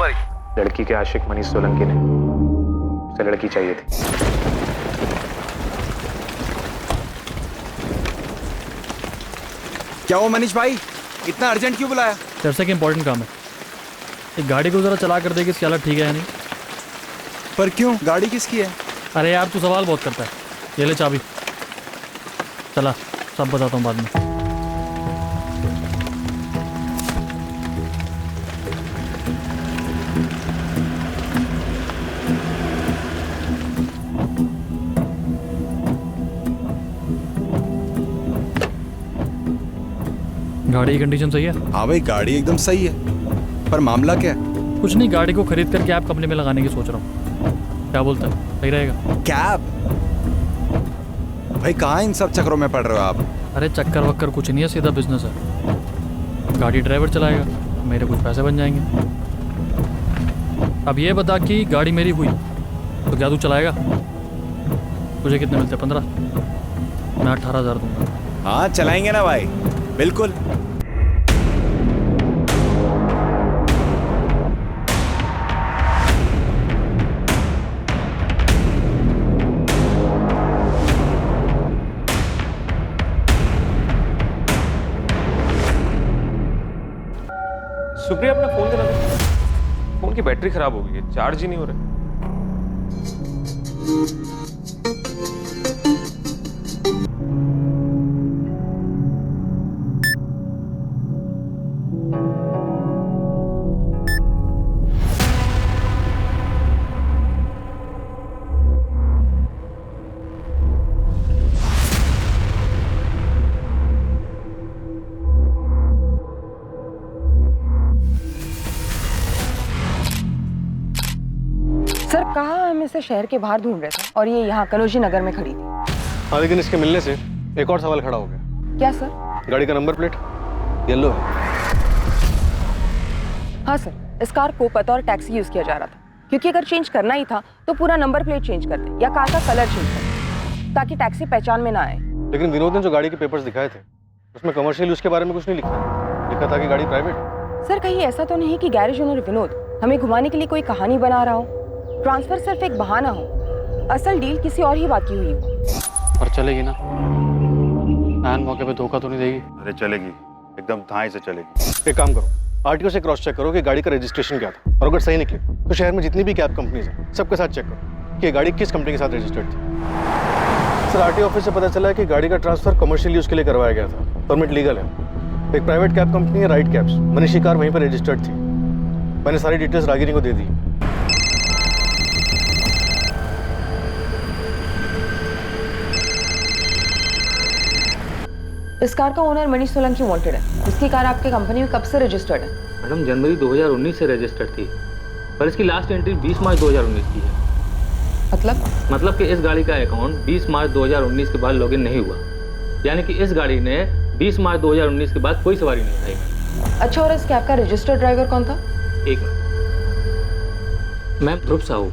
तुम्हारी? लड़की के आशिक मनीष सोलंकी ने, उसे लड़की चाहिए थी। क्या हुआ मनीष भाई, इतना अर्जेंट क्यों बुलाया? चर्चा के इंपॉर्टेंट काम है। एक गाड़ी को जरा चला कर दे कि इसकी हालत ठीक है या नहीं। पर क्यों, गाड़ी किसकी है? अरे यार तू सवाल बहुत करता है। ये ले चाबी, चला सब बताता हूँ बाद में। गाड़ी की कंडीशन सही है? हाँ भाई, गाड़ी एकदम सही है, पर मामला क्या है? कुछ नहीं, गाड़ी को खरीद कर कैब कंपनी में लगाने की सोच रहा हूँ। क्या बोलता है, सही रहेगा? कैब? भाई कहाँ इन सब चक्करों में पड़ रहे हो आप? अरे चक्कर वक्कर कुछ नहीं है, सीधा बिजनेस है। गाड़ी ड्राइवर चलाएगा, मेरे कुछ पैसे बन जाएंगे। अब ये बता कि गाड़ी मेरी हुई तो क्या तू चलाएगा? तुझे कितने मिलते? 15? मैं 18,000 दूंगा। हाँ चलाएंगे ना भाई, बिल्कुल। सुप्रिया अपना फोन देना दो। फोन की बैटरी खराब हो गई है, चार्ज ही नहीं हो रहा। सर कहा हम इसे शहर के बाहर ढूंढ रहे थे और ये यहाँ कनौजी नगर में खड़ी थी। हाँ, लेकिन इसके मिलने से एक और सवाल खड़ा हो गया। क्या सर? गाड़ी का नंबर प्लेट येलो है। हाँ सर, इस कार को बतौर टैक्सी यूज किया जा रहा था, क्योंकि अगर चेंज करना ही था तो पूरा नंबर प्लेट चेंज करते या कार का कलर चेंज करते ताकि टैक्सी पहचान में ना आए। लेकिन विनोद ने जो गाड़ी के पेपर्स दिखाए थे उसमें कमर्शियल यूज के बारे में कुछ नहीं लिखा। लिखा था कि गाड़ी प्राइवेट। सर कहीं ऐसा तो नहीं कि गैरेज ओनर विनोद हमें घुमाने के लिए कोई कहानी बना रहा हो, ट्रांसफर सिर्फ एक बहाना हो, असल डील किसी और ही बात की हुई हो। और चलेगी ना? एन मौके पे धोखा तो नहीं देगी? अरे चलेगी, एकदम धाए से चलेगी। एक काम करो, आरटीओ से क्रॉस चेक करो कि गाड़ी का रजिस्ट्रेशन क्या था, और अगर सही निकले तो शहर में जितनी भी कैब कंपनीज हैं सबके साथ चेक करो कि ये गाड़ी किस कंपनी के साथ रजिस्टर्ड थी। सर आरटीओ ऑफिस से पता चला है कि गाड़ी का ट्रांसफर कमर्शियल यूज के लिए करवाया गया था, परमिट लीगल है। एक प्राइवेट कैब कंपनी है राइट कैब्स, मनीष की कार वहीं पर रजिस्टर्ड थी। मैंने सारी डिटेल्स रागिनी को दे दी। इस कार का ओनर मनीष सोलंकी वांटेड है। इसकी कार आपके कंपनी में कब से रजिस्टर्ड है? मैडम जनवरी 2019 से रजिस्टर्ड थी, पर इसकी लास्ट एंट्री 20 मार्च 2019 की है। मतलब कि इस गाड़ी का अकाउंट 20 मार्च 2019 के बाद लॉगिन नहीं हुआ, यानी कि इस गाड़ी ने 20 मार्च 2019 के बाद कोई सवारी नहीं उठाई। अच्छा, और इस कैब का रजिस्टर्ड ड्राइवर कौन था? एक ma'am, Dhruv Sahu.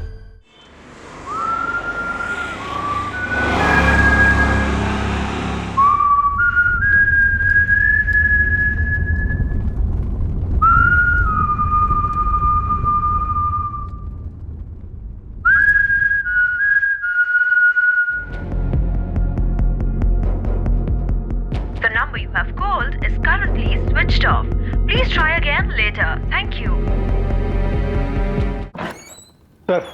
The number you have called is currently switched off. Please try again later. Thank you. Sir,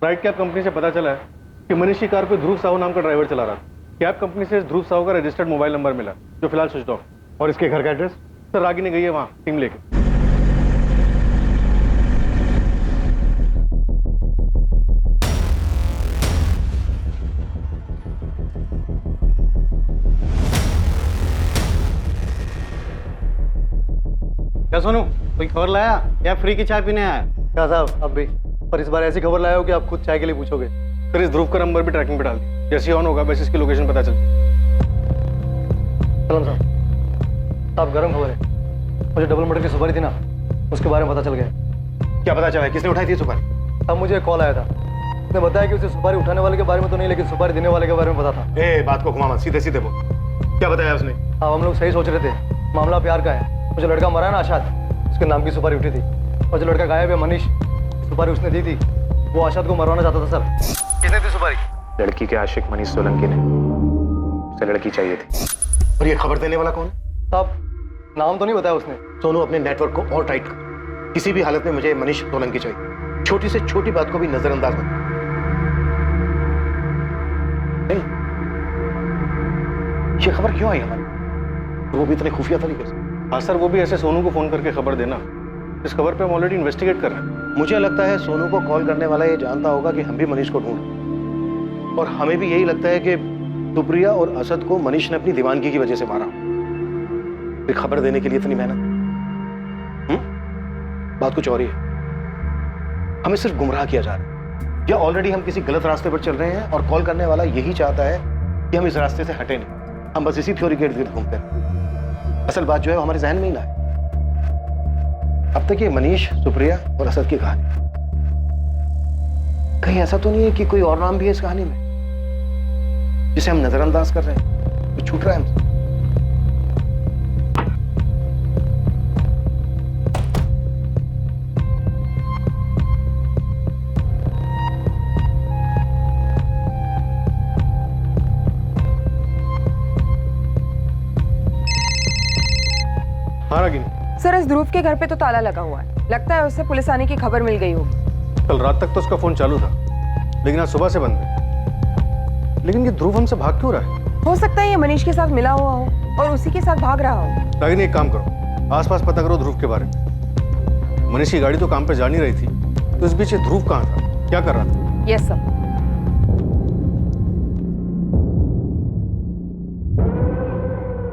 right cab company से पता चला है कि मनीष की कार को ध्रुव साहू नाम का ड्राइवर चला रहा था। कैब कंपनी से ध्रुव साहू का रजिस्टर्ड मोबाइल नंबर मिला जो फिलहाल स्विच ऑफ। और इसके घर का एड्रेस? सर रागिनी गई है वहाँ टीम लेके। क्या सोनू, कोई खबर लाया या फ्री की चाय पीने आया? क्या साहब, अब भी, पर इस बार ऐसी खबर लाया हो कि आप खुद चाय के लिए पूछोगे। फिर इस ध्रुव का नंबर भी ट्रैकिंग पे डाल दी, जैसे ऑन होगा वैसे इसकी लोकेशन पता चल। सलाम साहब, आप गर्म खबर है। मुझे डबल मर्डर की सुपारी थी ना, उसके बारे में पता चल गया। क्या पता चला, किसने उठाई थी सुपारी? अब मुझे कॉल आया था, उसने बताया कि उसे सुपारी उठाने वाले के बारे में तो नहीं, लेकिन सुपारी देने वाले के बारे में पता था। बात को घुमा मत, सीधे सीधे बोल, क्या बताया उसने? हाँ, हम लोग सही सोच रहे थे, मामला प्यार का है। मुझे लड़का मरा है ना आशाद, उसके नाम की सुपारी उठी थी। और जो लड़का गायब है मनीष, सुपारी उसने दी थी, वो अरशद को मरवाना चाहता था सर। किसने दी सुपारी? लड़की के आशिक मनीष सोलंकी ने। उसे लड़की चाहिए थी। और ये खबर देने वाला कौन है? साहब नाम तो नहीं बताया उसने। सोनू, अपने नेटवर्क को और टाइट कर। किसी भी हालत में मुझे मनीष सोलंकी चाहिए। छोटी से छोटी बात को भी नजरअंदाज मत कर। नहीं, ये खबर क्यों आई हमारी? वो भी इतने खुफिया तरीके से। हाँ सर, वो भी ऐसे सोनू को फोन करके खबर देना। इस खबर पे हम ऑलरेडी इन्वेस्टिगेट कर रहे हैं। मुझे लगता है सोनू को कॉल करने वाला ये जानता होगा कि हम भी मनीष को ढूंढ, और हमें भी यही लगता है कि सुप्रिया और असद को मनीष ने अपनी दीवानगी की वजह से मारा। फिर खबर देने के लिए इतनी मेहनत। बात कुछ और ही है। हमें सिर्फ गुमराह किया जा रहा है, या ऑलरेडी हम किसी गलत रास्ते पर चल रहे हैं और कॉल करने वाला यही चाहता है कि हम इस रास्ते से हटे नहीं। हम बस इसी थ्योरी के इर्द गिर्द घूमते हैं। असल बात जो है वो हमारे जहन में ही ना है। अब तक ये मनीष, सुप्रिया और असद की कहानी, कहीं ऐसा तो नहीं है कि कोई और नाम भी है इस कहानी में जिसे हम नजरअंदाज कर रहे हैं, कुछ छूट रहा है हमसे? हाँ रागिनी, सर, इस ध्रुव के घर पे तो ताला लगा हुआ है। लगता है उससे पुलिस आने की खबर मिल गई होगी। कल रात तक तो उसका फोन चालू था, लेकिन आज सुबह से बंद है। लेकिन ये ध्रुव हमसे भाग क्यों रहा है? हो सकता है ये मनीष के साथ मिला हुआ हो और उसी के साथ भाग रहा हो। रागिनी, एक काम करो, आसपास पता करो ध्रुव के बारे में। मनीष की गाड़ी तो काम पे जा नहीं रही थी, तो इस बीच ये ध्रुव कहाँ था, क्या कर रहा था? Yes sir.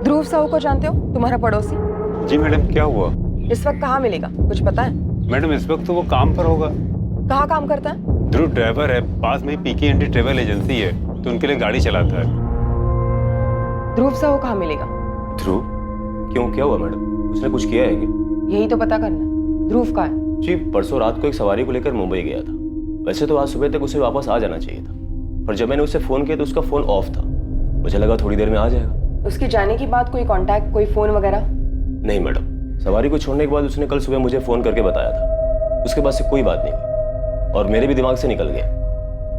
ध्रुव साहू को जानते हो, तुम्हारा पड़ोसी? जी मैडम, क्या हुआ? इस वक्त कहाँ मिलेगा, कुछ पता है? मैडम, इस वक्त तो वो काम पर होगा। कहाँ काम करता है? ध्रुव ड्राइवर है, पास में पीके एंटी ट्रेवल एजेंसी है, तो उनके लिए गाड़ी चलाता है। ध्रुव साहू कहाँ मिलेगा? ध्रुव? क्यों, क्या हुआ मैडम? उसने कुछ किया है क्या? यही तो पता करना है। ध्रुव कहाँ है? जी, परसों रात को एक सवारी को लेकर मुंबई गया था। वैसे तो आज सुबह तक उसे वापस आ जाना चाहिए था, पर जब मैंने उसे फोन किया तो उसका फोन ऑफ था। मुझे लगा थोड़ी देर में आ जाएगा। उसके जाने के बाद कोई कांटेक्ट, कोई फोन वगैरह? नहीं मैडम, सवारी को छोड़ने के बाद उसने कल सुबह मुझे फोन करके बताया था। उसके बाद से कोई बात नहीं हुई और मेरे भी दिमाग से निकल गया।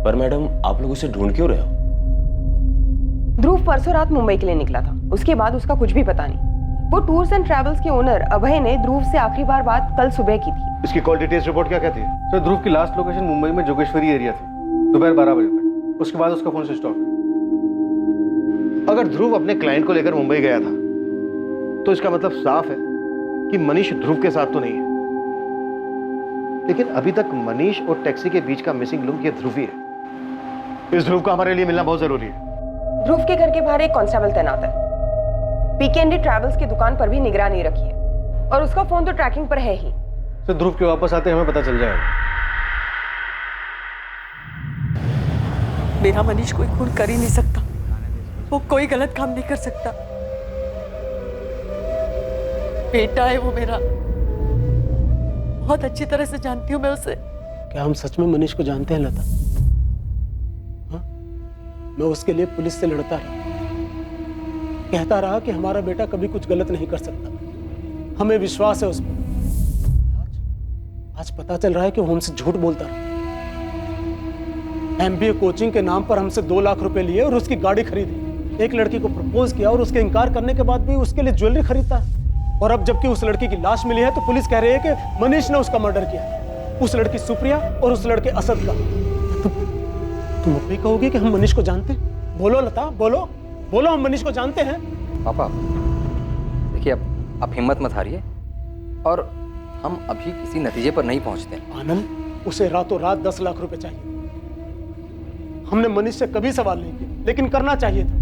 पर मैडम, आप लोग उसे ढूंढ क्यों रहे हो? ध्रुव परसों रात मुंबई के लिए निकला था, उसके बाद उसका कुछ भी पता नहीं। वो टूर्स एंड ट्रैवल्स के ओनर अभय ने ध्रुव से आखिरी बार बात कल सुबह की थी। इसकी कॉल डिटेल्स रिपोर्ट क्या कहती है? तो ध्रुव की लास्ट लोकेशन मुंबई में जोगेश्वरी एरिया थी, दोपहर 12 बजे तक। उसके बाद उसका फोन स्विच ऑफ है। अगर ध्रुव अपने क्लाइंट को लेकर मुंबई गया था, तो इसका मतलब साफ है कि मनीष ध्रुव के साथ तो नहीं है। लेकिन अभी तक मनीष और टैक्सी के बीच का मिसिंग लिंक ये ध्रुव ही है। इस ध्रुव का हमारे लिए मिलना बहुत जरूरी है। ध्रुव के घर के बाहर एक कांस्टेबल तैनात है। पीकेएनडी ट्रैवल्स की दुकान पर भी निगरानी रखी है और उसका फोन तो ट्रैकिंग पर है ही। तो ध्रुव के वापस आते हमें पता चल जाएगा। मेरा मनीष कोई खून कर ही नहीं सकता, वो कोई गलत काम नहीं कर सकता। बेटा है वो मेरा, बहुत अच्छी तरह से जानती हूँ मैं उसे। क्या हम सच में मनीष को जानते हैं लता? हाँ? मैं उसके लिए पुलिस से लड़ता रहा, कहता रहा कि हमारा बेटा कभी कुछ गलत नहीं कर सकता, हमें विश्वास है उस पर। आज पता चल रहा है कि वो हमसे झूठ बोलता रहा। MBA कोचिंग के नाम पर हमसे 2 लाख रुपए लिए और उसकी गाड़ी खरीदी। एक लड़की को प्रपोज किया और उसके इनकार करने के बाद भी उसके लिए ज्वेलरी खरीदता है। और अब जबकि उस लड़की की लाश मिली है तो पुलिस कह रही है कि मनीष ने उसका मर्डर किया। उस लड़की सुप्रिया और उस लड़के असद का। तुम भी कहोगे कि हम मनीष को जानते हैं? बोलो लता, बोलो बोलो, हम मनीष को जानते हैं। पापा देखिए, अब हिम्मत मत हारिए और हम अभी किसी नतीजे पर नहीं पहुंचते। आनंद, उसे रातों रात 10 लाख रुपए चाहिए। हमने मनीष से कभी सवाल नहीं किया, लेकिन करना चाहिए था।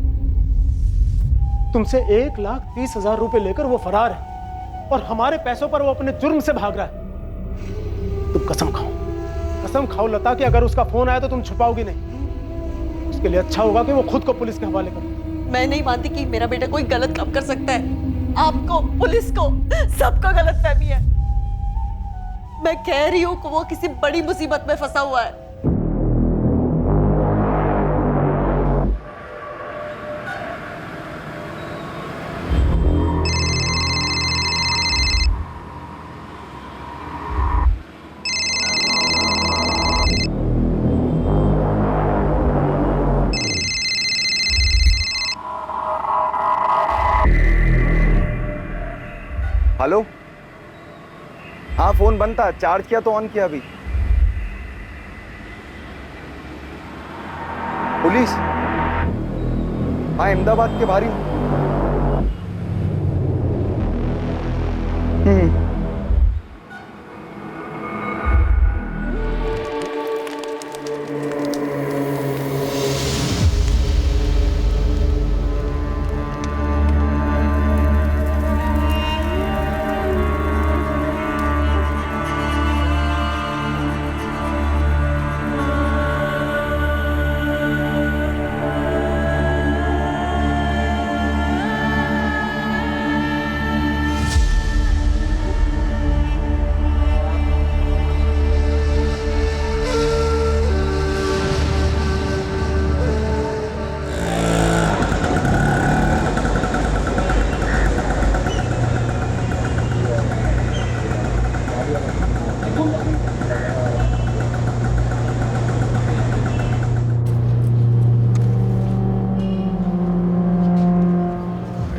तुमसे 1,30,000 रुपए लेकर वो फरार है और हमारे पैसों पर वो अपने जुर्म से भाग रहा है। तुम कसम खाओ लता कि अगर उसका फोन आया तो तुम छुपाओगी नहीं। उसके लिए अच्छा होगा कि वो खुद को पुलिस के हवाले करे। मैं नहीं मानती कि मेरा बेटा कोई गलत काम कर सकता है। आपको, पुलिस को, सबको गलतफहमी है। मैं कह रही हूँ कि वो किसी बड़ी मुसीबत में फंसा हुआ है। हाँ फोन बंद था, चार्ज किया तो ऑन किया अभी। पुलिस? हाँ अहमदाबाद के बाहर ही हूँ।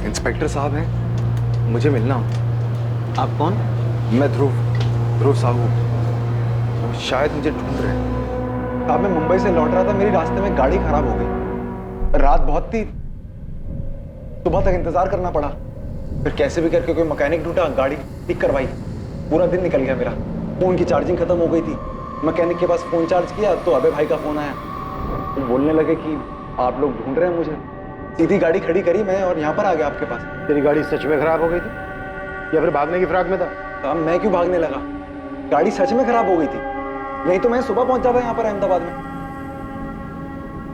इंस्पेक्टर साहब हैं, मुझे मिलना हो। आप कौन? मैं ध्रुव साहू। वो शायद मुझे ढूंढ रहे हैं। साहब मैं मुंबई से लौट रहा था, मेरी रास्ते में गाड़ी खराब हो गई। रात बहुत थी, सुबह तक इंतजार करना पड़ा। फिर कैसे भी करके कोई मैकेनिक ढूंढा, गाड़ी ठीक करवाई। पूरा दिन निकल गया मेरा। फोन की चार्जिंग खत्म हो गई थी। मैकेनिक के पास फोन चार्ज किया तो अबे भाई का फोन आया। तो बोलने लगे कि आप लोग ढूंढ रहे हैं मुझे। सीधी गाड़ी खड़ी करी मैं और यहाँ पर आ गया आपके पास। तेरी गाड़ी सच में खराब हो गई थी या फिर भागने की फिराक में था? साहब मैं क्यों भागने लगा, गाड़ी सच में खराब हो गई थी, नहीं तो मैं सुबह पहुंच जाता यहाँ पर अहमदाबाद में।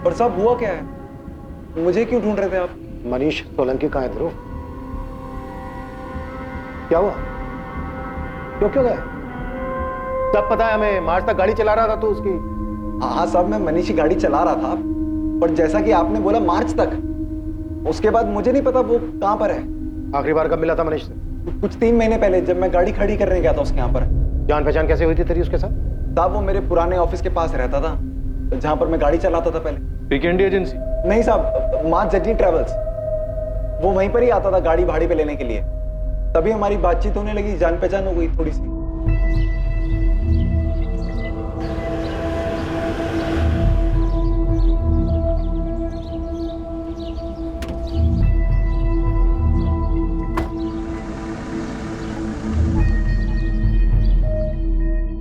पर साहब हुआ क्या है, मुझे क्यों ढूंढ रहे थे आप? मनीष सोलंकी कहाँ है ध्रुव? क्या हुआ? क्यों गया? सब पता है हमें, मार्च तक गाड़ी चला रहा था तो उसकी। हाँ साहब मैं मनीष की गाड़ी चला रहा था, पर जैसा कि आपने बोला मार्च तक, उसके बाद मुझे नहीं पता वो कहाँ पर है। आखिरी बार कब मिला था मनीष से? कुछ 3 महीने पहले, जब मैं गाड़ी खड़ी करने गया था उसके यहाँ पर। जान पहचान कैसे हुई थी तेरी उसके साथ? साहब वो मेरे पुराने ऑफिस के पास रहता था, जहाँ पर मैं गाड़ी चलाता था पहले। Weekend agency? नहीं साहब, माँ जटनी ट्रेवल्स। वो वहीं पर ही आता था गाड़ी भाड़े पे लेने के लिए। तभी हमारी बातचीत होने लगी, जान पहचान हो गई थोड़ी सी।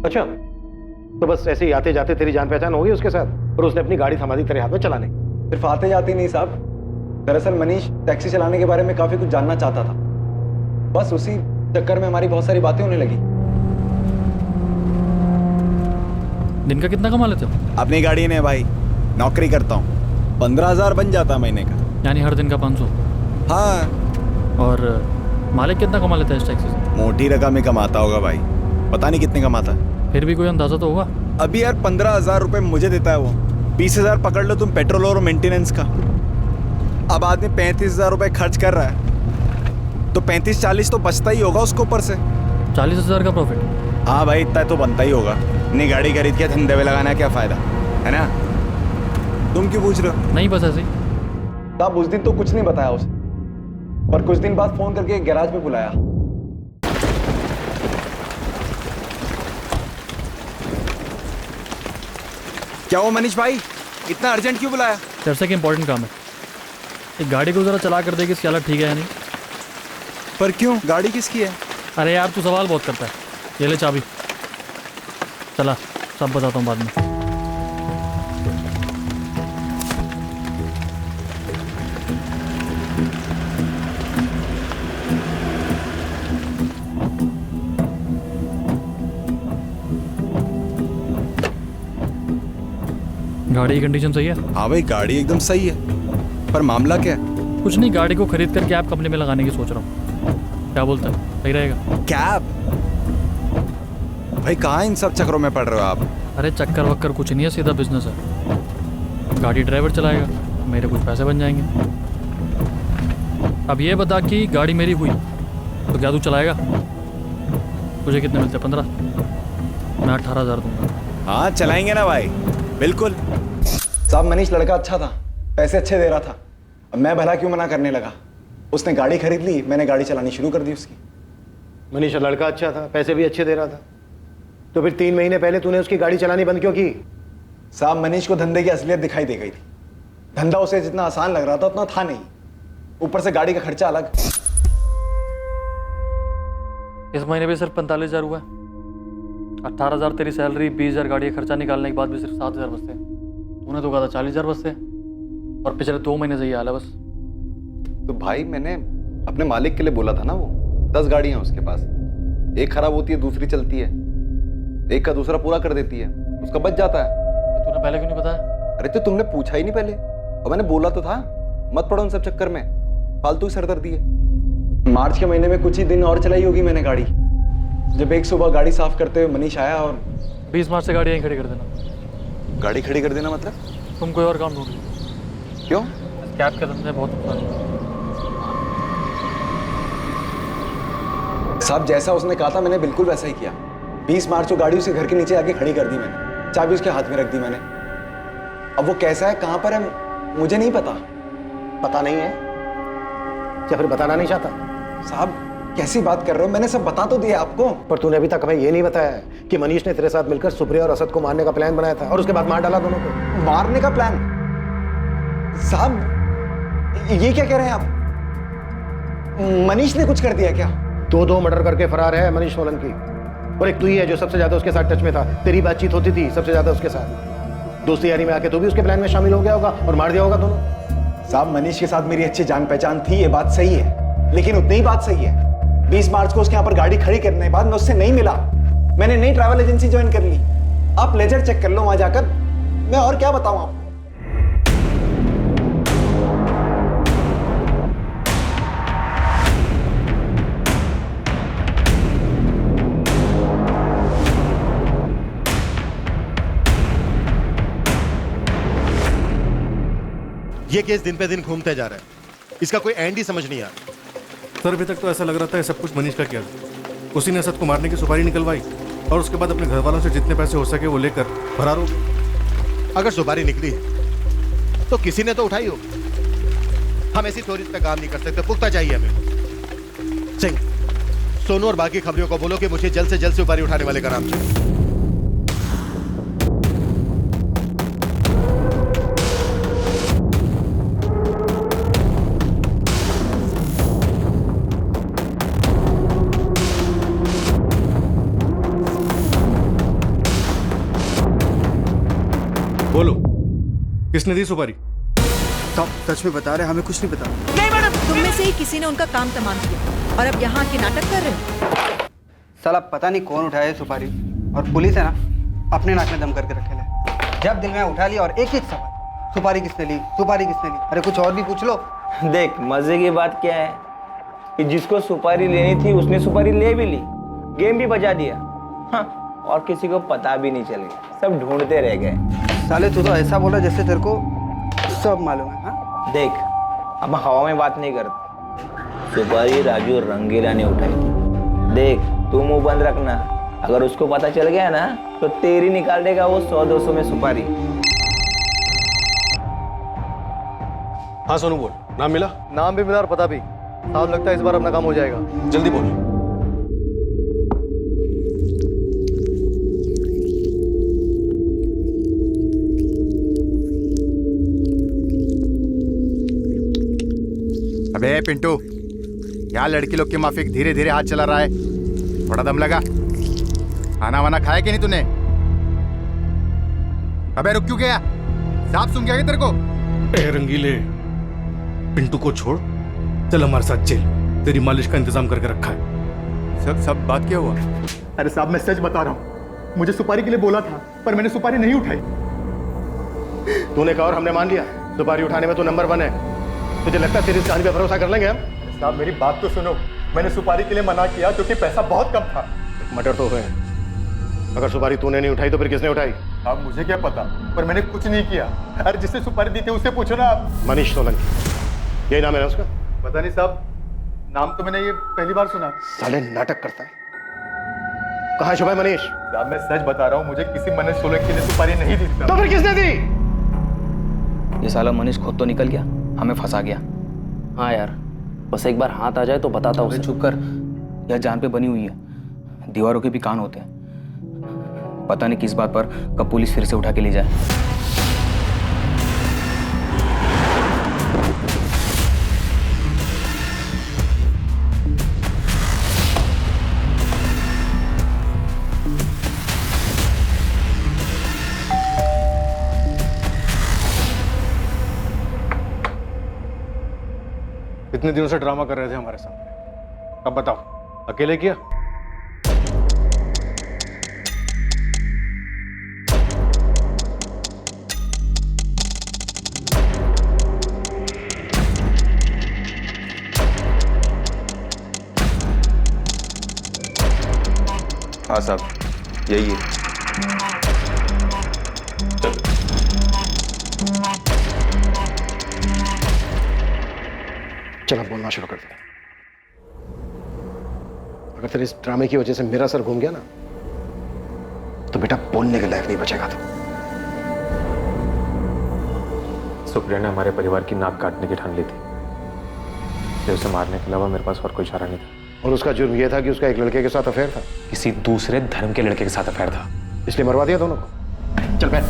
अच्छा, तो बस ऐसे ही आते जाते तेरी जान पहचान हो गई उसके साथ और उसने अपनी गाड़ी थमा दी तेरे हाथ में चलाने। सिर्फ आते जाते नहीं साहब, दरअसल मनीष टैक्सी चलाने के बारे में काफी कुछ जानना चाहता था। बस उसी चक्कर में हमारी बहुत सारी बातें होने लगी। दिन का कितना कमा लेते हो? अपनी गाड़ी ने भाई, नौकरी करता हूँ, 15,000 बन जाता महीने का। यानी हर दिन का 500? हाँ। और मालिक कितना कमा लेता है इस टैक्सी से? मोटी रकम ही कमाता होगा भाई, पता नहीं कितने कमाता है। फिर भी कोई अंदाजा तो होगा? अभी यार 15,000 रुपए मुझे देता है वो, 20,000 पकड़ लो तुम पेट्रोल और मेंटेनेंस का। अब आदमी 35,000 रुपए खर्च कर रहा है तो 35-40 तो बचता ही होगा उसको ऊपर से। 40,000 का प्रॉफिट? हाँ भाई इतना तो बनता ही होगा, नई गाड़ी खरीद के धंधे में लगाना क्या फायदा है ना। तुम क्यों पूछ रहे हो? नहीं बस ऐसे ही। तब उस दिन तो कुछ नहीं बताया उसे, पर कुछ दिन बाद फोन करके गैराज में बुलाया। क्या हो मनीष भाई, इतना अर्जेंट क्यों बुलाया? तेरे से इंपॉर्टेंट काम है। एक गाड़ी को जरा चला कर दे कि इसकी हालत ठीक है या नहीं। पर क्यों, गाड़ी किसकी है? अरे यार तू सवाल बहुत करता है। ये ले चाबी, चला सब बताता हूँ बाद में। गाड़ी की कंडीशन सही है? हाँ भाई गाड़ी एकदम सही है, पर मामला क्या है? कुछ नहीं, गाड़ी को खरीद कर कैब कंपनी में लगाने की सोच रहा हूँ। क्या बोलता है, सही रहेगा? कैब? भाई कहाँ इन सब चक्करों में पड़ रहे हो आप? अरे चक्कर वक्कर कुछ नहीं है, सीधा बिजनेस है। गाड़ी ड्राइवर चलाएगा, मेरे कुछ पैसे बन जाएंगे। अब ये बता कि गाड़ी मेरी हुई तो क्या तू चलाएगा? तुझे कितने मिलते? 15? मैं 18,000 दूंगा। हाँ चलाएंगे ना भाई, बिल्कुल। साहब मनीष लड़का अच्छा था, पैसे अच्छे दे रहा था, अब मैं भला क्यों मना करने लगा। उसने गाड़ी खरीद ली, मैंने गाड़ी चलानी शुरू कर दी उसकी। मनीष लड़का अच्छा था, पैसे भी अच्छे दे रहा था, तो फिर 3 महीने पहले तूने उसकी गाड़ी चलानी बंद क्यों की? साहब मनीष को धंधे की असलियत दिखाई दे गई थी। धंधा उसे जितना आसान लग रहा था उतना था नहीं, ऊपर से गाड़ी का खर्चा अलग। इस महीने भी सिर्फ 45,000 हुआ है। 18,000 तेरी सैलरी, 20,000 गाड़ी का खर्चा निकालने के बाद भी सिर्फ 7,000 बचते हैं। तूने तो कहा था 40,000 बचते हैं, और पिछले 2 महीने से ये हाल है बस। तो भाई मैंने अपने मालिक के लिए बोला था ना, वो 10 गाड़ियां उसके पास, एक खराब होती है दूसरी चलती है, एक का दूसरा पूरा कर देती है, उसका बच जाता है। तूने पहले क्यों नहीं बताया? अरे तो तुमने पूछा ही नहीं पहले, और मैंने बोला तो था मत पड़ो उन सब चक्कर में, फालतू ही सरदर्दी है। मार्च के महीने में कुछ ही दिन और चलाई होगी मैंने गाड़ी, जब एक सुबह गाड़ी साफ करते हुए मनीष आया और 20 मार्च से गाड़ी यहीं खड़ी कर देना। गाड़ी खड़ी कर देना मतलब? तुम कोई और काम ढूंढ लो। क्यों? कैब के धंधे बहुत नुकसान है। साहब जैसा उसने कहा था मैंने बिल्कुल वैसा ही किया। 20 मार्च को गाड़ी उसके घर के नीचे आके खड़ी कर दी मैंने, चाबी उसके हाथ में रख दी मैंने। अब वो कैसा है, कहां पर है, मुझे नहीं पता। पता नहीं है या फिर बताना नहीं चाहता? साहब कैसी बात कर रहे हो, मैंने सब बता तो दिया आपको। पर तूने अभी तक हमें ये नहीं बताया कि मनीष ने तेरे साथ मिलकर सुप्रिया और असद को मारने का प्लान बनाया था और उसके बाद मार डाला दोनों को। मारने का प्लान? साहब ये क्या कह रहे हैं आप? मनीष ने कुछ कर दिया क्या? 2 मर्डर करके फरार है मनीष सोलंकी, और एक तू ही है जो सबसे ज्यादा उसके साथ टच में था। तेरी बातचीत होती थी सबसे ज्यादा उसके साथ, दोस्ती यारी में आके तू भी उसके प्लान में शामिल हो गया होगा और मार दिया होगा दोनों। साहब मनीष के साथ मेरी अच्छी जान पहचान थी, ये बात सही है, लेकिन उतनी ही बात सही है 20 मार्च को उसके यहाँ पर गाड़ी खड़ी करने के बाद मैं उससे नहीं मिला, मैंने नई ट्रैवल एजेंसी ज्वाइन कर ली। आप लेजर चेक कर लो वहां जाकर, मैं और क्या बताऊं आपको। ये केस दिन पे दिन घूमते जा रहा है, इसका कोई एंड ही समझ नहीं आ रहा। सर अभी तक तो ऐसा लग रहा था सब कुछ मनीष का किया था। उसी ने असद को मारने की सुपारी निकलवाई और उसके बाद अपने घर वालों से जितने पैसे हो सके वो लेकर फरार हो गए। अगर सुपारी निकली तो किसी ने तो उठाई होगी। हम ऐसी थ्योरी पे काम नहीं कर सकते, पुख्ता चाहिए हमें। सिंह, सोनू और बाकी खबरियों को बोलो कि मुझे जल्द से जल्द सुपारी उठाने वाले का नाम चाहिए। बोलो किसने दी सुपारी? साहब सच में बता रहे, हमें कुछ नहीं पता। नहीं मैडम, तुम में से ही किसी ने उनका काम तमाम किया और अब यहाँ के नाटक कर रहे हो। साला पता नहीं कौन उठाया सुपारी, और पुलिस है ना अपने नाक में दम करके रखे ले। जब दिल में उठा लिया और एक सवाल, सुपारी किसने ली, सुपारी किसने ली? अरे कुछ और भी पूछ लो। देख मजे की बात क्या है कि जिसको सुपारी लेनी थी उसने सुपारी ले भी ली, गेम भी बजा दिया। हाँ, और किसी को पता भी नहीं चल गया, सब ढूंढते रह गए। साले तू तो ऐसा बोला जैसे तेरे को सब मालूम है। हाँ? देख अब हवा में बात नहीं करते, सुपारी राजू रंगीला ने उठाई थी। देख तू मुंह बंद रखना, अगर उसको पता चल गया ना तो तेरी निकाल देगा वो 100-200 में सुपारी। हाँ सोनू बोल, नाम मिला? नाम भी मिला और पता भी। साहब लगता है इस बार अपना काम हो जाएगा। जल्दी बोल। अबे पिंटू, क्या लड़की लोग के माफिक धीरे धीरे हाथ चला रहा है? थोड़ा दम लगा। खाना वाना खाया कि नहीं तूने? अबे रुक क्यों गया? सांप सूंघ गया तेरे को? ए रंगीले, पिंटू को छोड़, चल हमारे साथ जेल, तेरी मालिश का इंतजाम करके रखा है। सब बात क्या हुआ? अरे साहब मैं सच बता रहा हूँ, मुझे सुपारी के लिए बोला था पर मैंने सुपारी नहीं उठाई। तूने कहा और हमने मान लिया, सुपारी उठाने में तो नंबर 1 है। तुझे लगता है तेरी इस कहानी पे भरोसा कर लेंगे हम? साहब मेरी बात तो सुनो, मैंने सुपारी के लिए मना किया क्योंकि पैसा बहुत कम था। मर्डर तो हुए, अगर सुपारी तूने नहीं उठाई तो फिर किसने उठाई? अब मुझे क्या पता, पर मैंने कुछ नहीं किया। अरे जिससे सुपारी दी थी उससे पूछो ना आप। मनीष सोलंकी, यही नाम है ना उसका? पता नहीं साहब, नाम तो मैंने ये पहली बार सुना। साले नाटक करता है। कहाँ है शुभाई मनीष? साहब मैं सच बता रहा हूँ, मुझे किसी मनीष सोलंकी ने सुपारी नहीं दी थी। तो फिर किसने दी? ये साला मनीष खुद तो निकल गया, हमें फंसा गया। हाँ यार, बस एक बार हाथ आ जाए तो बताता उसे। चुप कर, यह जान पे बनी हुई है, दीवारों के भी कान होते हैं। पता नहीं किस बात पर कब पुलिस फिर से उठा के ले जाए। इतने दिनों से ड्रामा कर रहे थे हमारे सामने, अब बताओ अकेले किया? हाँ साहब, यही है। चल अब बोलना शुरू कर दे। अगर तेरे इस ड्रामे की वजह से मेरा सर घूम गया ना, तो बेटा बोलने के लायक नहीं बचेगा तू। सुप्रिया ने हमारे परिवार की नाक काटने की ठान ली थी, इसलिए उसे मारने के अलावा मेरे पास और कोई चारा नहीं था। और उसका जुर्म यह था कि उसका एक लड़के के साथ अफेयर था, किसी दूसरे धर्म के लड़के के साथ अफेयर था, इसलिए मरवा दिया दोनों को। चल बैठ।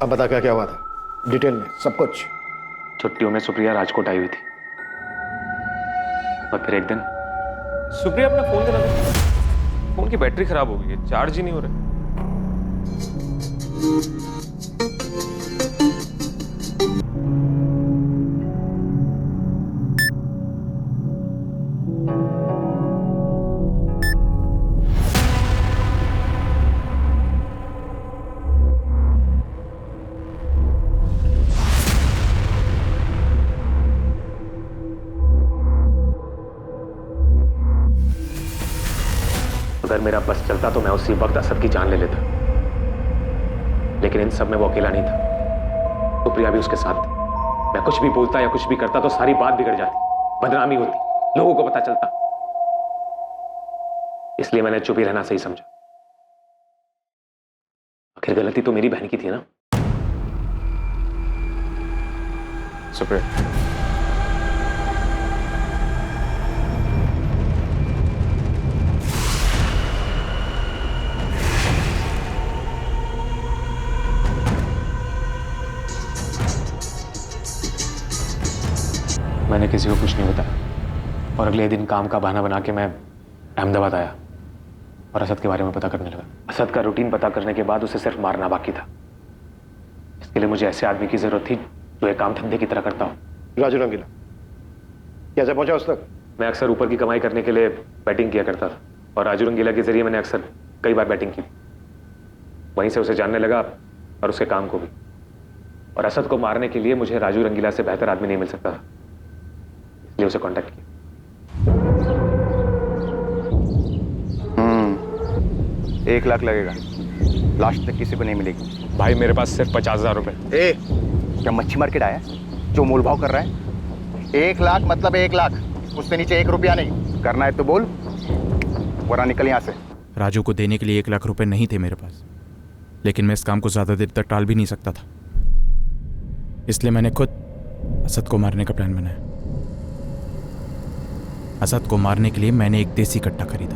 अब बता क्या क्या हुआ था डिटेल में, सब कुछ। छुट्टियों में सुप्रिया राजकोट आई हुई थी, और फिर एक दिन सुप्रिया अपना फोन देना था। फोन की बैटरी खराब हो गई है, चार्ज ही नहीं हो रहा। अगर मेरा बस चलता तो मैं उसी वक्त असद की जान ले लेता, लेकिन इन सब में वो अकेला नहीं था, सुप्रिया भी उसके साथ थी। मैं कुछ भी बोलता या कुछ भी करता तो सारी बात बिगड़ जाती, बदनामी होती, लोगों को पता चलता। इसलिए मैंने चुप ही रहना सही समझा। आखिर गलती तो मेरी बहन की थी ना। सुप्रिया, मैंने किसी को कुछ नहीं बताया, और अगले दिन काम का बहाना बना के मैं अहमदाबाद आया और असद के बारे में पता करने लगा। असद का रूटीन पता करने के बाद उसे सिर्फ मारना बाकी था। इसके लिए मुझे ऐसे आदमी की जरूरत थी जो एक काम धंधे की तरह करता हो। राजू रंगीला कैसे पहुंचा उस तक? मैं अक्सर ऊपर की कमाई करने के लिए बैटिंग किया करता था, और राजू रंगीला के जरिए मैंने अक्सर कई बार बैटिंग की। वहीं से उसे जानने लगा और उसके काम को भी। और असद को मारने के लिए मुझे राजू रंगीला से बेहतर आदमी नहीं मिल सकता था, इसलिए उसे कांटेक्ट किया। 1 लाख लगेगा, लास्ट तक किसी को नहीं मिलेगी। भाई मेरे पास सिर्फ 50,000 रुपए। क्या मच्छी मार्केट आया जो मोल भाव कर रहा है? 1 लाख मतलब 1 लाख, उससे नीचे 1 रुपया नहीं। करना है तो बोल, वरना निकल यहाँ से। राजू को देने के लिए 1 लाख रुपए नहीं थे मेरे पास, लेकिन मैं इस काम को ज्यादा देर तक टाल भी नहीं सकता था, इसलिए मैंने खुद असद को मारने का प्लान बनाया। असद को मारने के लिए मैंने एक देसी कट्टा खरीदा।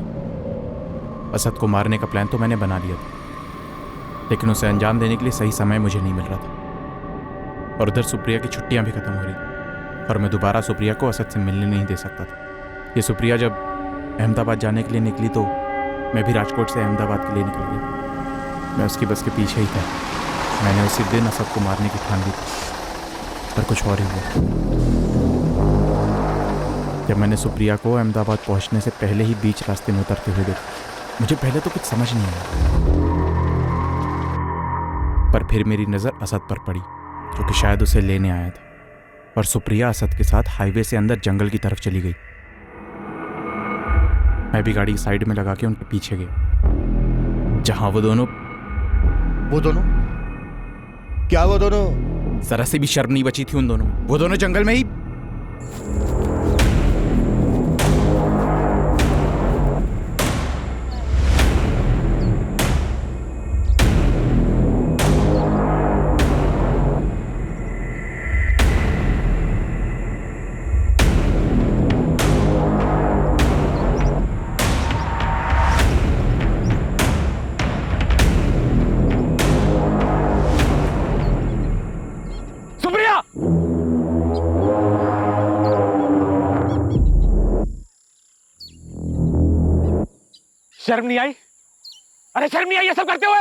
असद को मारने का प्लान तो मैंने बना लिया था, लेकिन उसे अंजाम देने के लिए सही समय मुझे नहीं मिल रहा था। और उधर सुप्रिया की छुट्टियां भी खत्म हो रही थी, और मैं दोबारा सुप्रिया को असद से मिलने नहीं दे सकता था। ये सुप्रिया जब अहमदाबाद जाने के लिए निकली तो मैं भी राजकोट से अहमदाबाद के लिए निकल गया। मैं उसकी बस के पीछे ही था। मैंने उसी दिन असद को मारने की ठान ली थी, पर कुछ और ही हुआ। जब मैंने सुप्रिया को अहमदाबाद पहुंचने से पहले ही बीच रास्ते में उतरते हुए देखा, मुझे पहले तो कुछ समझ नहीं आया, पर फिर मेरी नज़र असद पर पड़ी, जो कि शायद उसे लेने आया था। और सुप्रिया असद के साथ हाईवे से अंदर जंगल की तरफ चली गई। मैं भी गाड़ी साइड में लगा के उनके पीछे गया, जहां वो दोनों क्या वो दोनों? जरा से भी शर्म नहीं बची थी उन दोनों में। वो दोनों जंगल में ही शर्म नहीं आई? अरे शर्म नहीं आई ये सब करते हुए?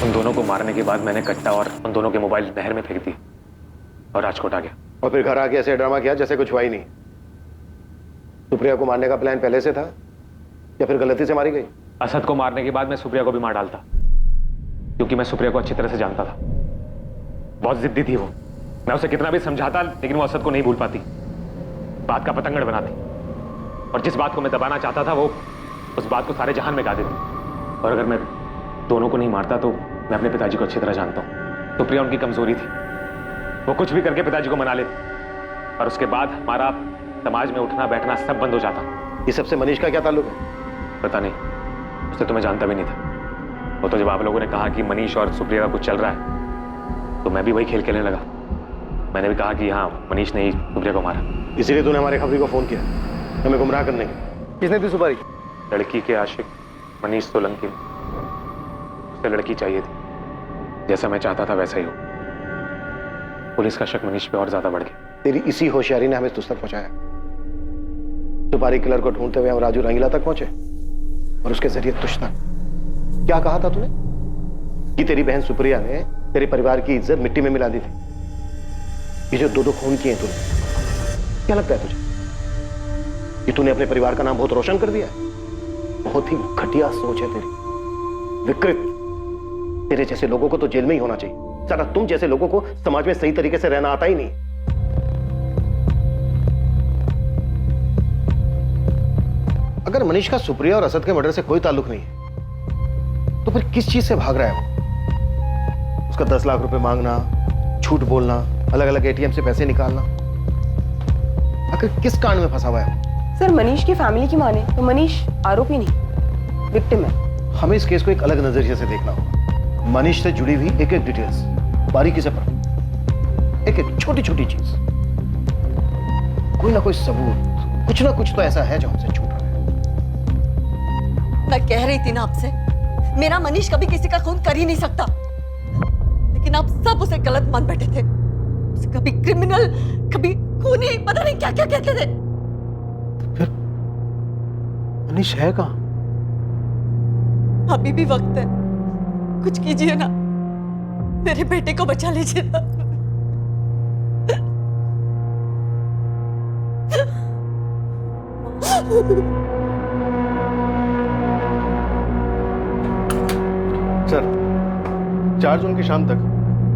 उन दोनों को मारने के बाद मैंने कट्टा और उन दोनों के मोबाइल नहर में फेंक दी और राजकोट आ गया। और फिर घर आके ऐसे ड्रामा किया जैसे कुछ हुआ ही नहीं। सुप्रिया को मारने का प्लान पहले से था या फिर गलती से मारी गई? असद को मारने के बाद मैं सुप्रिया को भी मार डालता, क्योंकि मैं सुप्रिया को अच्छी तरह से जानता था। बहुत जिद्दी थी वो। मैं उसे कितना भी समझाता लेकिन वो असद को नहीं भूल पाती, बात का पतंगड़ बनाती। और जिस बात को मैं दबाना चाहता था वो उस बात को सारे जहान में गा देती। और अगर मैं दोनों को नहीं मारता तो मैं अपने पिताजी को अच्छी तरह जानता हूँ। सुप्रिया उनकी कमजोरी थी, वो कुछ भी करके पिताजी को मना लेती और उसके बाद हमारा समाज में उठना बैठना सब बंद हो जाता। ये सबसे मनीष का क्या ताल्लुक है? पता नहीं, उससे तो मैं जानता भी नहीं था। वो तो जब आप लोगों ने कहा कि मनीष और सुप्रिया का कुछ चल रहा है तो मैं भी वही खेल खेलने लगा। मैंने भी कहा कि हाँ, मनीष ने ही सुप्रिया को मारा। इसीलिए तूने हमारे खबरी को फोन किया हमें गुमराह करने के? किसने दी सुपारी? लड़की के आशिक मनीष सोलंकी। उसे लड़की चाहिए थी, जैसा मैं चाहता था वैसा ही हो। पुलिस का शक मनीष पे और ज्यादा बढ़ गया। तेरी इसी होशियारी ने हमें तुझ तक पहुंचाया। सुपारी किलर को ढूंढते हुए हम राजू रंगीला तक पहुंचे और उसके जरिए तुझ तक। क्या कहा था तूने? कि तेरी बहन सुप्रिया ने तेरे परिवार की इज्जत मिट्टी में मिला दी थी। ये जो दो खून किए तूने, क्या लगता है तुझे कि तूने अपने परिवार का नाम बहुत रोशन कर दिया? बहुत ही घटिया सोच है तेरी, विकृत। तेरे जैसे लोगों को तो जेल में ही होना चाहिए। साला तुम जैसे लोगों को समाज में सही तरीके से रहना आता ही नहीं। अगर मनीष का सुप्रिया और असद के मर्डर से कोई ताल्लुक नहीं है तो फिर किस चीज से भाग रहा है वो? उसका 10 लाख रुपए मांगना, झूठ बोलना, अलग अलग एटीएम से पैसे निकालना, आखिर किस कांड में फंसा हुआ है? सर, मनीष की फैमिली की माने तो मनीष आरोपी नहीं, विक्टिम है। हमें इस केस को एक अलग नजरिए से देखना होगा। मनीष से जुड़ी हुई एक एक डिटेल्स बारीकी से पढ़ो, एक एक छोटी छोटी चीज, कोई ना कोई सबूत, कुछ ना कुछ तो ऐसा है जो हमसे छूट रहा है। मैं कह रही थी ना आपसे, मेरा मनीष कभी किसी का खून कर ही नहीं सकता, लेकिन आप सब उसे गलत मान बैठे थे। उसे कभी क्रिमिनल, कभी खूनी, पता नहीं क्या क्या कहते थे। फिर मनीष है कहां? अभी भी वक्त है, कुछ कीजिए ना, मेरे बेटे को बचा लीजिए ना। सर, 4 जून की शाम तक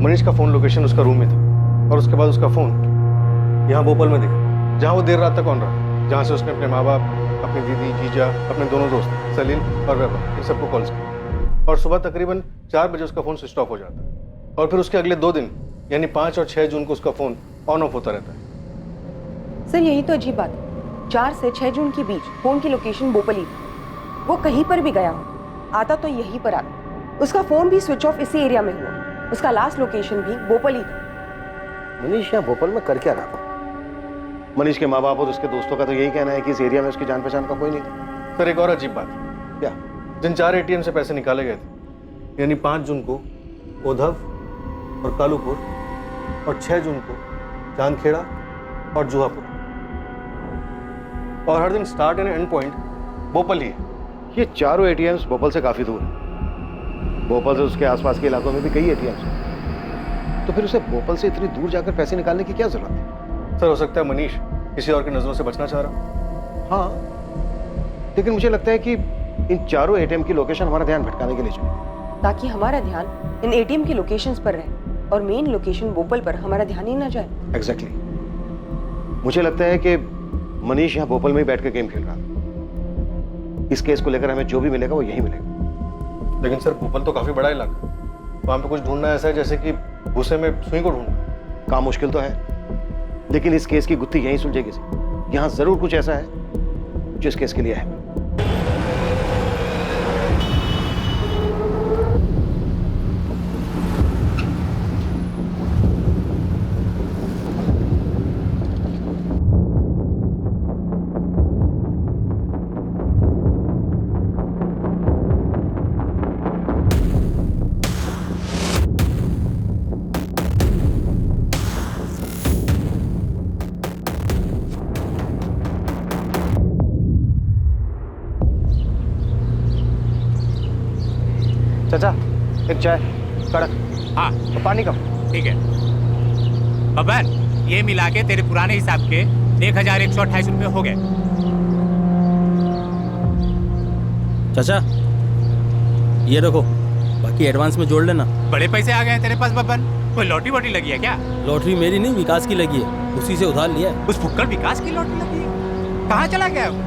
मनीष का फोन लोकेशन उसका रूम में था और उसके बाद उसका फोन यहाँ भोपाल में दिखा, जहाँ वो देर रात तक ऑन रहा, जहाँ से उसने अपने माँ बाप, अपनी दीदी, जीजा, अपने दोनों दोस्त सलील और वैभव, इन सबको कॉल्स किया। और सुबह तकरीबन 4 बजे उसका फोन स्विच ऑफ हो जाता है और फिर उसके अगले 2 दिन यानी 5 और 6 जून को उसका फोन ऑन ऑफ होता रहता है। सर, यही तो अजीब बात है। 4 से 6 जून के बीच फोन की लोकेशन भोपाल ही थी। वो कहीं पर भी गया हो, आता तो यहीं पर आता। उसका फोन भी स्विच ऑफ इसी एरिया में हुआ। उसका लास्ट लोकेशन भी भोपाल ही था। मनीष यहाँ भोपाल में कर क्या रहा था? मनीष के माँ बाप और उसके दोस्तों का तो यही कहना है कि इस एरिया में उसकी जान पहचान का कोई नहीं था। सर, एक और अजीब बात है। क्या? जिन 4 एटीएम से पैसे निकाले गए थे, यानी 5 जून को ओधव और कालूपुर और 6 जून को चांदखेड़ा और जुहापुर, और हर दिन start and end point Bhopal ही है। ये चारों एटीएम्स भोपाल से काफी दूर है। भोपाल से उसके आसपास के इलाकों में भी कई एटीएम्स हैं। तो फिर उसे भोपाल से इतनी दूर जाकर पैसे निकालने की क्या जरूरत है? सर, हो सकता है मनीष किसी और की नजरों से बचना चाह रहा। हाँ, लेकिन मुझे लगता है कि इन चारों एटीएम की लोकेशन हमारा ध्यान भटकाने के लिए चुनी, ताकि हमारा ध्यान इन एटीएम की लोकेशंस पर रहे और मेन लोकेशन भोपाल पर हमारा ध्यान ही ना जाए। एग्जैक्टली। मुझे लगता है कि मनीष यहाँ भोपाल में ही बैठ कर गेम खेल रहा था। इस केस को लेकर हमें जो भी मिलेगा वो यही मिलेगा। लेकिन सर, भोपाल तो काफी बड़ा इलाका, वहां पे कुछ ढूंढना ऐसा है जैसे कि भूसे में सुई को ढूंढना। काम मुश्किल तो है, लेकिन इस केस की गुत्थी यहीं सुलझेगी। यहाँ जरूर कुछ ऐसा है जो इस केस के लिए है। चाय कड़क। हाँ और पानी कम। ठीक है बब्बर, ये मिला के तेरे पुराने हिसाब के 1128 रुपये हो गए। चाचा ये रखो, बाकी एडवांस में जोड़ लेना। बड़े पैसे आ गए हैं तेरे पास बब्बर, कोई लॉटरी वोटरी लगी है क्या? लॉटरी मेरी नहीं, विकास की लगी है, उसी से उधार लिया है। उस फुक्कड़ विकास की लॉटरी लगी है? कहाँ चला गया वो?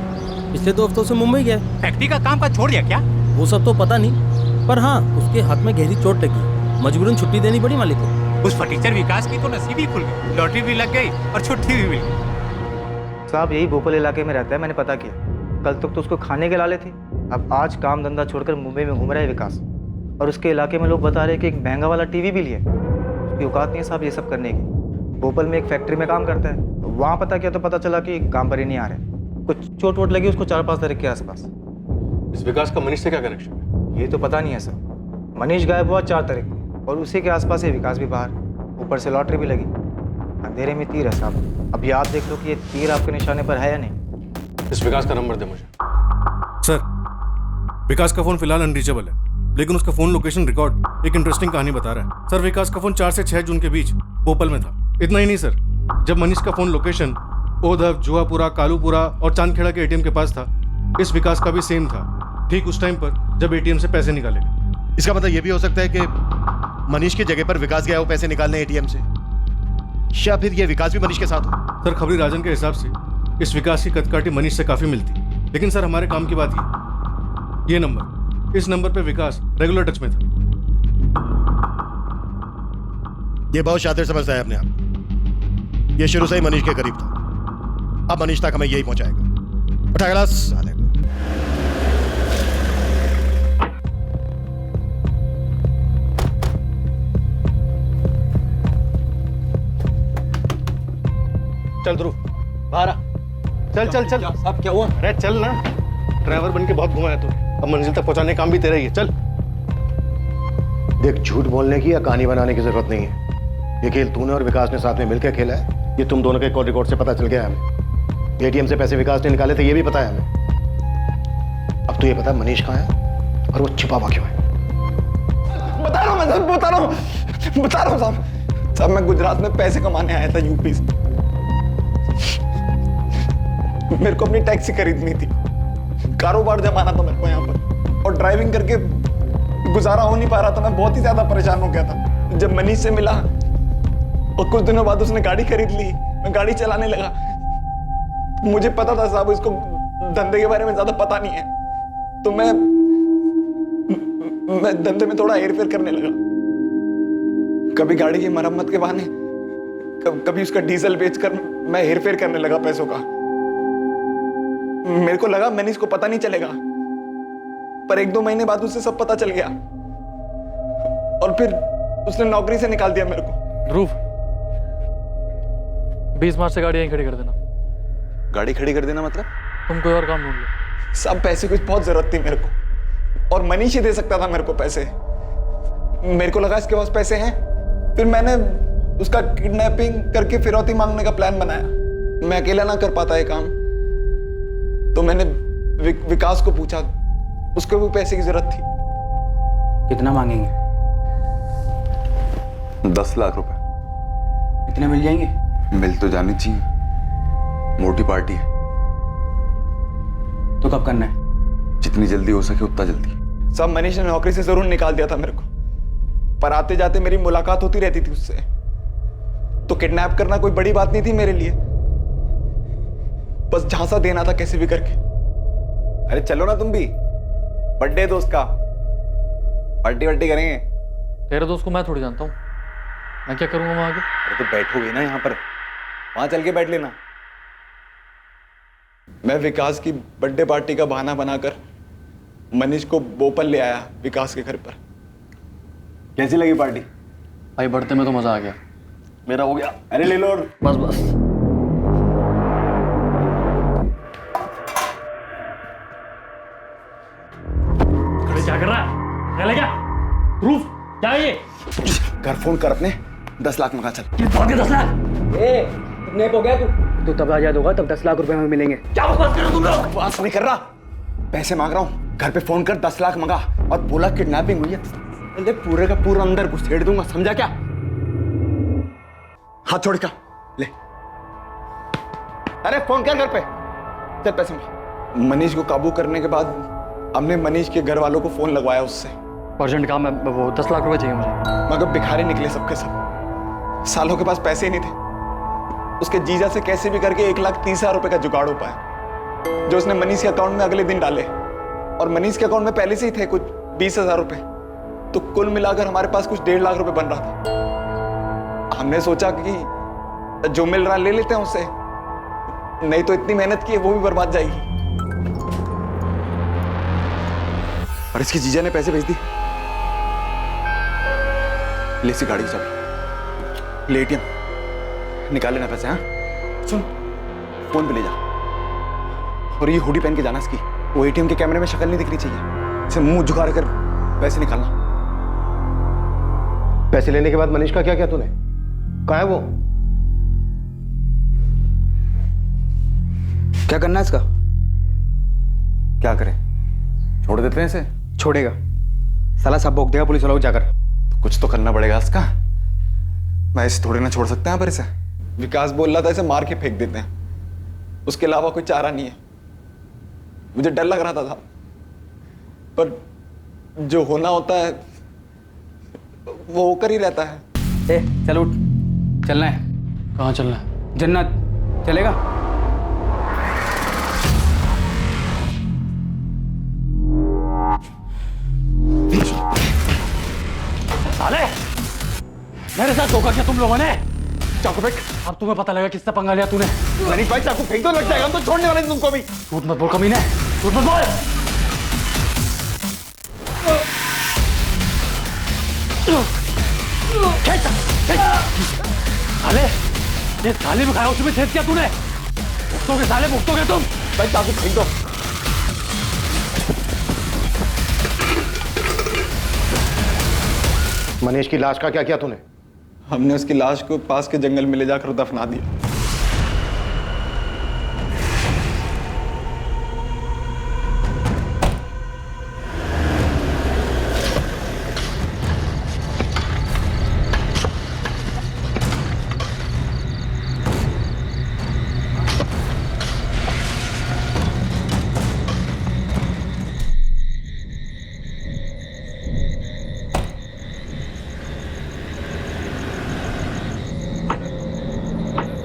पिछले 2 हफ्तों से मुंबई गया। फैक्ट्री का काम का छोड़ दिया क्या? वो सब तो पता नहीं, पर हाँ उसके हाथ में गहरी चोट लगी, मजबूरन छुट्टी देनी पड़ी मालिक को। उस फटीचर विकास की तो नसीब ही खुल गई, लॉटरी भी लग गई और छुट्टी भी मिल गई। साहब यही भोपाल इलाके में रहता है, मैंने पता किया। कल तक तो उसको खाने के लाले थे, अब आज काम धंधा छोड़कर मुंबई में घूम रहा है विकास। और उसके इलाके में लोग बता रहे हैं कि एक महंगा वाला टीवी भी लिया। उसकी औकात नहीं है साहब ये सब करने की। भोपाल में एक फैक्ट्री में काम करता है, वहाँ पता किया तो पता चला कि काम पर ही नहीं आ रहे। कुछ चोट वोट लगी उसको 4-5 तारीख के आसपास। इस विकास का मनीष से क्या कनेक्शन है? ये तो पता नहीं है सर। मनीष गायब हुआ 4 तारीख को और उसी के आसपास ये विकास भी बाहर, ऊपर से लॉटरी भी लगी। अंधेरे में तीर है साहब, अब याद देख लो कि ये तीर आपके निशाने पर है या नहीं। इस विकास का नंबर दे मुझे। सर, विकास का फोन फिलहाल अनरीचेबल है, लेकिन उसका फोन लोकेशन रिकॉर्ड एक इंटरेस्टिंग कहानी बता रहा है। सर, विकास का फोन 4 से 6 जून के बीच भोपाल में था। इतना ही नहीं सर, जब मनीष का फोन लोकेशन ओधव, जुआपुरा, कालूपुरा और चांदखेड़ा के एटीएम के पास था, इस विकास का भी सेम था, ठीक उस टाइम पर जब एटीएम से पैसे निकाले। इसका मतलब यह भी हो सकता है कि मनीष की जगह पर विकास गया वो पैसे निकालने एटीएम से, या फिर ये विकास भी मनीष के साथ हो। सर, खबरी राजन के हिसाब से इस विकास की कदकाठी मनीष से काफी मिलती, लेकिन सर हमारे काम की बात ये नंबर, इस नंबर पे विकास रेगुलर टच में था। ये बहुत शातिर समझता है अपने आप। ये शुरू से ही मनीष के करीब था, अब मनीष तक हमें यही पहुंचाएगा। उठा गिलास साले को। चल ध्रुव, बाहर आ। चल चल चल। साहब क्या हुआ? अरे चल ना, ड्राइवर बन के बहुत घुमाया तू, अब मंजिल तक पहुंचाने का काम भी तेरा ही है। चल। देख, झूठ बोलने की या कहानी बनाने की जरूरत नहीं है। ये खेल तूने और विकास ने साथ में मिलकर खेला है, ये तुम दोनों के कॉल रिकॉर्ड से पता चल गया हमें। एटीएम से पैसे विकास ने निकाले थे, ये भी पता है हमें। अब तो ये पता है मनीष कहाँ है और वो छिपा हुआ क्यों है। बता रहा हूँ मैं साहब, बता रहा हूँ साहब, मैं गुजरात में पैसे कमाने आया था यूपी से। मेरे को अपनी टैक्सी खरीदनी थी, कारोबार जमाना था मेरे को यहाँ पर, और ड्राइविंग करके गुजारा हो नहीं पा रहा था। मैं बहुत ही ज्यादा परेशान हो गया था। जब मनीष से मिला और कुछ दिनों बाद उसने गाड़ी खरीद ली, मैं गाड़ी चलाने लगा। मुझे पता था साहब इसको धंधे के बारे में ज्यादा पता नहीं है, तो मैं धंधे में थोड़ा हेरफेर करने लगा। कभी गाड़ी की मरम्मत के बहाने, कभी उसका डीजल बेचकर मैं हेरफेर करने लगा पैसों का। मेरे को लगा मनीष को पता नहीं चलेगा, पर 1-2 महीने बाद उसे सब पता चल गया और फिर उसने नौकरी से निकाल दिया मेरे को। ध्रुव, 20 मार्च से गाड़ी यहीं खड़ी कर देना। गाड़ी खड़ी कर देना मतलब? तुम कोई और काम ढूंढ लो। सब पैसे की बहुत जरूरत थी मेरे को, और मनीष ही दे सकता था मेरे को पैसे। मेरे को लगा इसके पास पैसे हैं, फिर मैंने उसका किडनैपिंग करके फिरौती मांगने का प्लान बनाया। मैं अकेला ना कर पाता ये काम, तो मैंने विकास को पूछा, उसको भी पैसे की जरूरत थी। कितना मांगेंगे? 10 लाख रुपए। इतने मिल जाएंगे? मिल तो जानी चाहिए, मोटी पार्टी है। तो कब करना है? जितनी जल्दी हो सके उतना जल्दी। सब मनीष ने नौकरी से जरूर निकाल दिया था मेरे को, पर आते जाते मेरी मुलाकात होती रहती थी उससे, तो किडनैप करना कोई बड़ी बात नहीं थी मेरे लिए। बस झांसा देना था कैसे भी करके। अरे चलो ना तुम भी, बर्थडे दोस्त का, पार्टी वार्टी करेंगे। तेरे दोस्त को मैं थोड़ी जानता हूँ, मैं क्या करूंगा वहां आगे? अरे तो बैठोगे ना यहाँ पर, वहां चल के बैठ लेना। मैं विकास की बर्थडे पार्टी का बहाना बनाकर मनीष को भोपाल ले आया विकास के घर पर। कैसी लगी पार्टी? भाई बढ़ते में तो मजा आ गया। मेरा हो गया। अरे ले लो। बस बस। क्या कर रहा है? क्या ले गया? प्रूफ क्या है ये? घर फोन कर अपने, 10 लाख मंगा। चल। कितने 10 लाख? किडनैप हो गया तू तब आजाद होगा, तब 10 लाख रुपए हमें मिलेंगे। क्या बकवास कर रहे हो तुम लोग? बकवास नहीं कर रहा, पैसे मांग रहा हूँ। घर पे फोन कर 10 लाख मंगा और बोला किडनैपिंग हुई है। ले पूरे का पूरा अंदर घुसेड़ दूंगा, समझा क्या? हाथ छोड़ का ले। अरे फोन कर घर पे, चल पैसे में। मनीष को काबू करने के बाद हमने मनीष के घर वालों को फोन लगवाया उससे। अर्जेंट काम है, वो 10 लाख रुपए चाहिए मुझे। मगर भिखारी निकले सबके सब, सालों के पास पैसे ही नहीं थे। उसके जीजा से कैसे भी करके 1,30,000 रुपए का जुगाड़ हो पाया, जो उसने मनीष के अकाउंट में अगले दिन डाले। और मनीष के अकाउंट में पहले से ही थे कुछ 20,000 रुपए। तो कुल मिलाकर हमारे पास कुछ 1.5 लाख रुपए बन रहा था। हमने सोचा कि जो मिल रहा ले लेते हैं उससे, नहीं तो इतनी मेहनत की है वो भी बर्बाद जाएगी। और इसकी जीजा ने पैसे भेज दी। ले सी गाड़ी की चाबी, ले ATM निकाल लेना पैसे। हाँ सुन, फोन पे ले जा, और ये हुडी पहन के जाना इसकी। वो ATM के कैमरे में शक्ल नहीं दिखनी चाहिए, इसे मुंह झुका कर पैसे निकालना। पैसे लेने के बाद मनीष का क्या किया तूने? कहाँ है वो? क्या करना है इसका? क्या करें, छोड़ देते हैं इसे? छोड़ेगा साला, सब भोग देगा पुलिस वालों को जाकर। तो कुछ तो करना पड़ेगा इसका। मैं इसे थोड़ी ना छोड़ सकता है पर इसे। विकास बोल रहा था इसे मार के फेंक देते हैं, उसके अलावा कोई चारा नहीं है। मुझे डर लग रहा था, पर जो होना होता है वो होकर ही रहता है। ए चल उठ, चलना है। कहाँ चलना है? जन्नत चलेगा? साले, मेरे साथ धोखा किया तुम लोगों ने। चाकू फेंक। अब तुम्हें पता लगा किससे पंगा लिया तूने। मनीष भाई चाकू फेंक दो, लग जाएगा। हम तो छोड़ने वाले थे तुमको भी। झूठ मत बोल कमीने, झूठ मत बोल। साले, ये थाली में खाया उसमें छेद किया तूने। भुगतोगे साले, भुगतोगे तुम। भाई चाकू फेंक दो। मनीष की लाश का क्या किया तूने? हमने उसकी लाश को पास के जंगल में ले जाकर दफना दिया।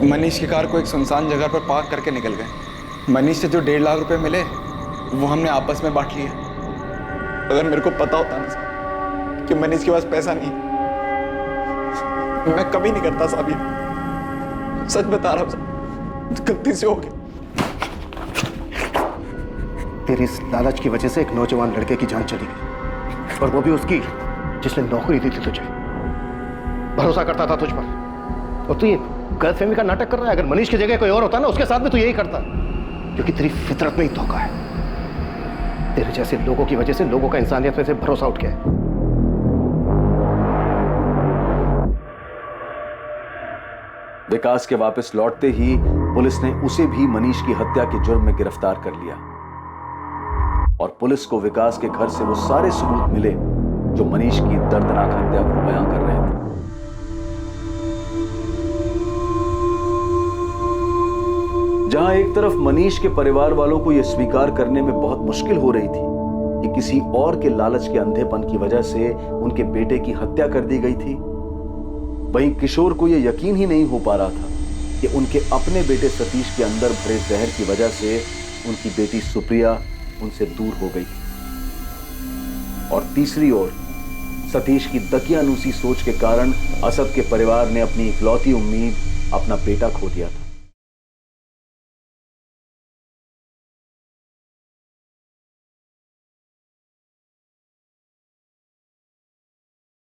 मनीष की कार को एक सुनसान जगह पर पार्क करके निकल गए। मनीष से जो 1.5 लाख रुपए मिले वो हमने आपस में बांट लिया। अगर मेरे को पता होता ना कि मनीष के पास पैसा नहीं, मैं कभी नहीं करता साहब ये। सच बता रहा हूँ, गलती से हो गई। तेरी इस लालच की वजह से एक नौजवान लड़के की जान चली गई, और वो भी उसकी जिसने नौकरी दी थी तुझे, भरोसा करता था तुझ पर। और तू ये गलतफहमी का नाटक कर रहा है। अगर मनीष की जगह कोई और होता ना, उसके साथ में तू यही करता, क्योंकि तेरी फितरत में ही धोखा है। तेरे जैसे लोगों की वजह से लोगों का इंसानियत में से भरोसा उठ गया है। विकास के वापस लौटते ही पुलिस ने उसे भी मनीष की हत्या के जुर्म में गिरफ्तार कर लिया, और पुलिस को विकास के घर से वो सारे सबूत मिले जो मनीष की दर्दनाक हत्या को बयां कर रहे थे। जहां एक तरफ मनीष के परिवार वालों को यह स्वीकार करने में बहुत मुश्किल हो रही थी कि किसी और के लालच के अंधेपन की वजह से उनके बेटे की हत्या कर दी गई थी, वहीं किशोर को यह यकीन ही नहीं हो पा रहा था कि उनके अपने बेटे सतीश के अंदर भरे जहर की वजह से उनकी बेटी सुप्रिया उनसे दूर हो गई। और तीसरी ओर सतीश की दकियानूसी सोच के कारण असद के परिवार ने अपनी इकलौती उम्मीद, अपना बेटा खो दिया था।